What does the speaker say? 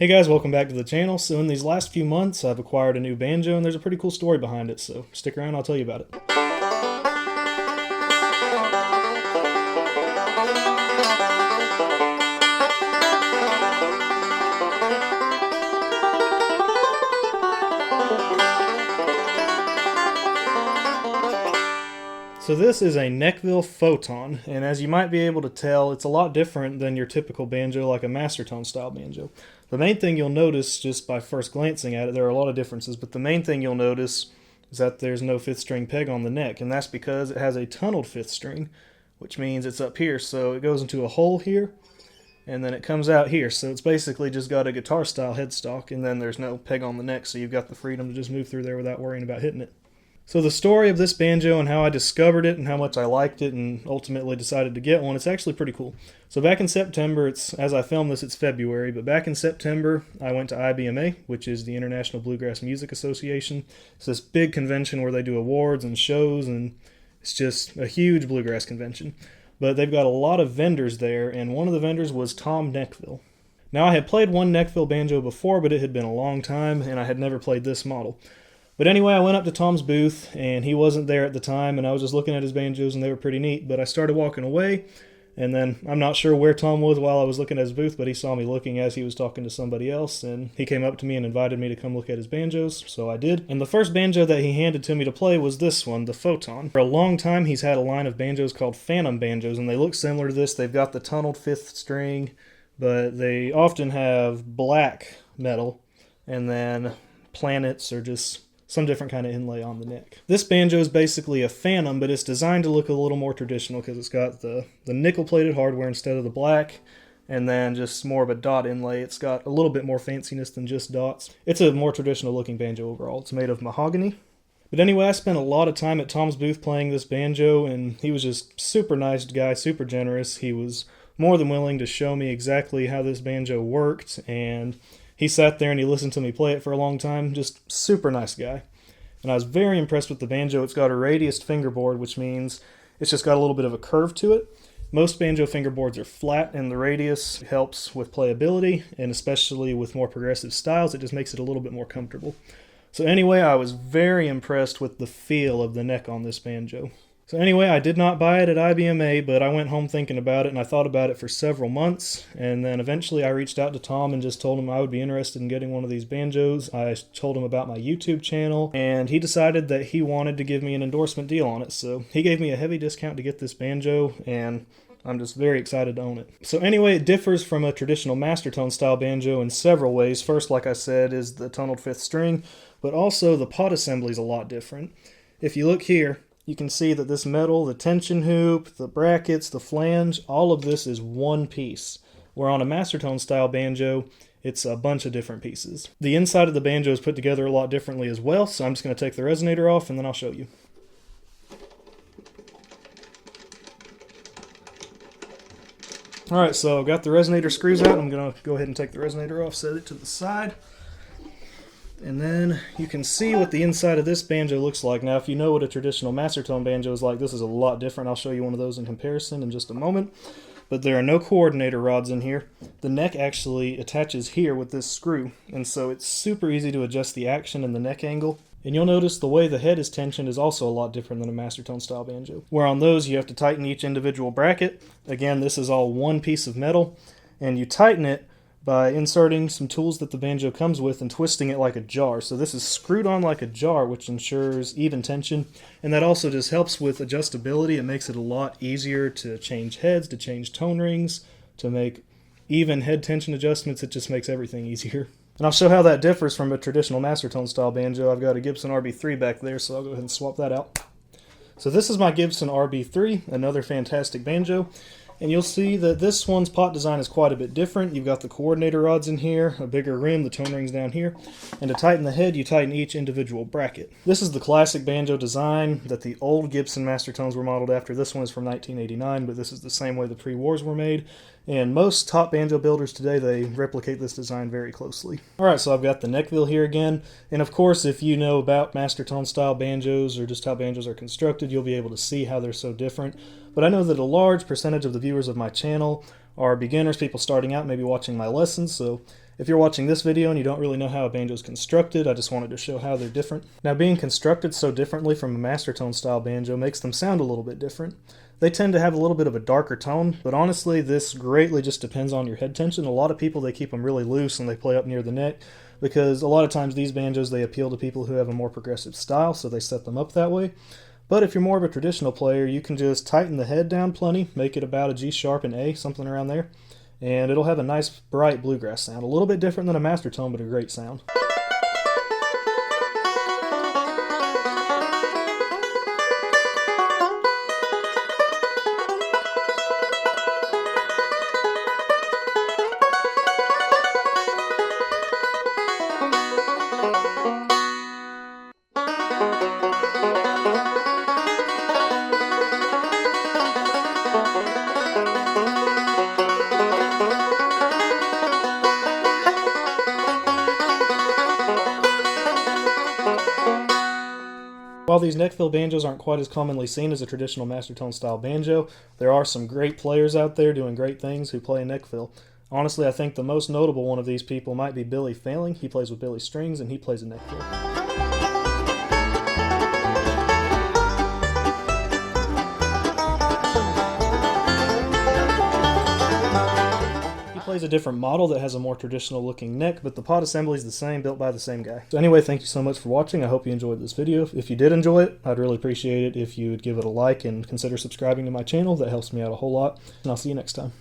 Hey guys, welcome back to the channel. So in these last few months, I've acquired a new banjo and there's a pretty cool story behind it, so stick around, I'll tell you about it. So this is a Neckville Photon, and as you might be able to tell, it's a lot different than your typical banjo like a master tone style banjo. The main thing you'll notice just by first glancing at it, there are a lot of differences, but the main thing you'll notice is that there's no fifth string peg on the neck, and that's because it has a tunneled fifth string, which means it's up here, so it goes into a hole here, and then it comes out here, so it's basically just got a guitar style headstock, and then there's no peg on the neck, so you've got the freedom to just move through there without worrying about hitting it. So the story of this banjo and how I discovered it and how much I liked it and ultimately decided to get one, it's actually pretty cool. So back in September, as I film this, it's February, but back in September, I went to IBMA, which is the International Bluegrass Music Association. It's this big convention where they do awards and shows, and it's just a huge bluegrass convention. But they've got a lot of vendors there, and one of the vendors was Tom Neckville. Now, I had played one Neckville banjo before, but it had been a long time, and I had never played this model. But anyway, I went up to Tom's booth, and he wasn't there at the time, and I was just looking at his banjos, and they were pretty neat. But I started walking away, and then I'm not sure where Tom was while I was looking at his booth, but he saw me looking as he was talking to somebody else, and he came up to me and invited me to come look at his banjos, so I did. And the first banjo that he handed to me to play was this one, the Photon. For a long time, he's had a line of banjos called Phantom banjos, and they look similar to this. They've got the tunneled fifth string, but they often have black metal, and then planets or just some different kind of inlay on the neck. This banjo is basically a Phantom, but it's designed to look a little more traditional because it's got the nickel-plated hardware instead of the black, and then just more of a dot inlay. It's got a little bit more fanciness than just dots. It's a more traditional looking banjo overall. It's made of mahogany. But anyway, I spent a lot of time at Tom's booth playing this banjo, and he was just super nice guy, super generous. He was more than willing to show me exactly how this banjo worked, and he sat there and he listened to me play it for a long time. Just super nice guy. And I was very impressed with the banjo. It's got a radiused fingerboard, which means it's just got a little bit of a curve to it. Most banjo fingerboards are flat, and the radius helps with playability, and especially with more progressive styles, it just makes it a little bit more comfortable. So anyway, I was very impressed with the feel of the neck on this banjo. So anyway, I did not buy it at IBMA, but I went home thinking about it, and I thought about it for several months, and then eventually I reached out to Tom and just told him I would be interested in getting one of these banjos. I told him about my YouTube channel, and he decided that he wanted to give me an endorsement deal on it, so he gave me a heavy discount to get this banjo, and I'm just very excited to own it. So anyway, it differs from a traditional master tone style banjo in several ways. First, like I said, is the tunneled fifth string, but also the pot assembly is a lot different. If you look here, you can see that this metal, the tension hoop, the brackets, the flange, all of this is one piece. Where on a master tone style banjo, it's a bunch of different pieces. The inside of the banjo is put together a lot differently as well, so I'm just going to take the resonator off and then I'll show you. Alright, so I've got the resonator screws out. I'm going to go ahead and take the resonator off, set it to the side. And then you can see what the inside of this banjo looks like. Now, if you know what a traditional master tone banjo is like, this is a lot different. I'll show you one of those in comparison in just a moment. But there are no coordinator rods in here. The neck actually attaches here with this screw, and so it's super easy to adjust the action and the neck angle. And you'll notice the way the head is tensioned is also a lot different than a master tone style banjo. Where on those, you have to tighten each individual bracket. Again, this is all one piece of metal, and you tighten it by inserting some tools that the banjo comes with and twisting it like a jar. So this is screwed on like a jar, which ensures even tension, and that also just helps with adjustability. It makes it a lot easier to change heads, to change tone rings, to make even head tension adjustments. It just makes everything easier. And I'll show how that differs from a traditional master tone style banjo. I've got a Gibson RB3 back there, so I'll go ahead and swap that out. So this is my Gibson RB3, another fantastic banjo. And you'll see that this one's pot design is quite a bit different. You've got the coordinator rods in here, a bigger rim, the tone rings down here. And to tighten the head, you tighten each individual bracket. This is the classic banjo design that the old Gibson master tones were modeled after. This one is from 1989, but this is the same way the pre-wars were made. And most top banjo builders today, they replicate this design very closely. Alright, so I've got the Neckville here again. And of course, if you know about master tone style banjos or just how banjos are constructed, you'll be able to see how they're so different. But I know that a large percentage of the viewers of my channel are beginners, people starting out, maybe watching my lessons, so If you're watching this video and you don't really know how a banjo is constructed, I just wanted to show how they're different. Now, being constructed so differently from a master tone style banjo makes them sound a little bit different. They tend to have a little bit of a darker tone, but honestly this greatly just depends on your head tension. A lot of people, they keep them really loose and they play up near the neck, because a lot of times these banjos, they appeal to people who have a more progressive style, so they set them up that way. But if you're more of a traditional player, you can just tighten the head down plenty, make it about a G sharp and A, something around there, and it'll have a nice bright bluegrass sound. A little bit different than a master tone, but a great sound. While these neckfill banjos aren't quite as commonly seen as a traditional master tone style banjo, there are some great players out there doing great things who play neckfill. Honestly, I think the most notable one of these people might be Billy Failing. He plays with Billy Strings and he plays a neckfill. Plays a different model that has a more traditional looking neck, but the pot assembly is the same, built by the same guy. So anyway, thank you so much for watching. I hope you enjoyed this video. If you did enjoy it, I'd really appreciate it if you would give it a like and consider subscribing to my channel. That helps me out a whole lot, and I'll see you next time.